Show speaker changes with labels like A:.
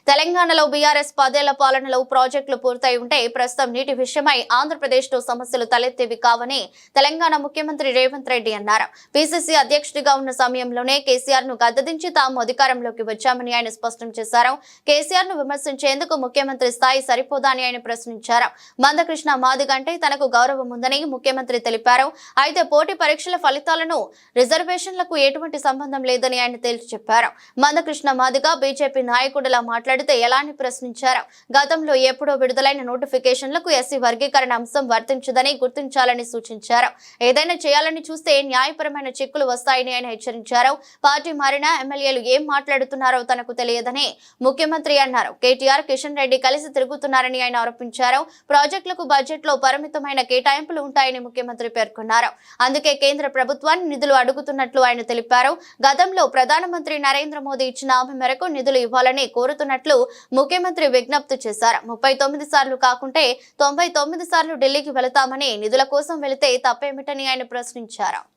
A: తెలంగాణలో బీఆర్ఎస్ 10 ఏళ్ల పాలనలో ప్రాజెక్టులు పూర్తయి ఉంటే ప్రస్తుతం నీటి విషయమై ఆంధ్రప్రదేశ్లో సమస్యలు తలెత్తేవి కావని తెలంగాణ ముఖ్యమంత్రి రేవంత్ రెడ్డి అన్నారు. పీసీసీ అధ్యక్షుడిగా ఉన్న సమయంలోనే కేసీఆర్ ను గద్దెదించి తాము అధికారంలోకి వచ్చామని ఆయన స్పష్టం చేశారు. కేసీఆర్ ను విమర్శించేందుకు ముఖ్యమంత్రి స్థాయి సరిపోదా అని ఆయన ప్రశ్నించారు. మందకృష్ణ మాదిగ అంటే తనకు గౌరవం ఉందని ముఖ్యమంత్రి తెలిపారు. అయితే పోటీ పరీక్షల ఫలితాలను రిజర్వేషన్లకు ఎటువంటి సంబంధం లేదని ఆయన తేల్చి చెప్పారు. మందకృష్ణ మాదిగ బీజేపీ నాయకుడిలా మాట్లాడితే ఎలా అని ప్రశ్నించారు. గతంలో ఎప్పుడో విడుదలైన నోటిఫికేషన్లకు ఎస్సీ వర్గీకరణ అంశం వర్తించదని గుర్తించాలని సూచించారు. ఏదైనా చేయాలని చూస్తే న్యాయపరమైన చిక్కులు వస్తాయని ఆయన హెచ్చరించారు. పార్టీ మారిన ఎమ్మెల్యేలు ఏం మాట్లాడుతున్నారో తనకు తెలియదని ముఖ్యమంత్రి అన్నారు. కేటీఆర్, కిషన్ రెడ్డి కలిసి తిరుగుతున్నారని ఆయన ఆరోపించారు. ప్రాజెక్టులకు బడ్జెట్ లో పరిమితమైన కేటాయింపులు ఉంటాయని ముఖ్యమంత్రి పేర్కొన్నారు. అందుకే కేంద్ర ప్రభుత్వాన్ని నిధులు అడుగుతున్నట్లు ఆయన తెలిపారు. గతంలో ప్రధానమంత్రి నరేంద్ర మోదీ ఇచ్చిన హామీ మేరకు నిధులు ఇవ్వాలని కోరుతున్నట్లు ముఖ్యమంత్రి విజ్ఞప్తి చేశారు. 39 సార్లు కాకుంటే 99 సార్లు ఢిల్లీకి వెళతామని, నిధుల కోసం వెళితే తప్పేమిటని ఆయన ప్రశ్నించారు.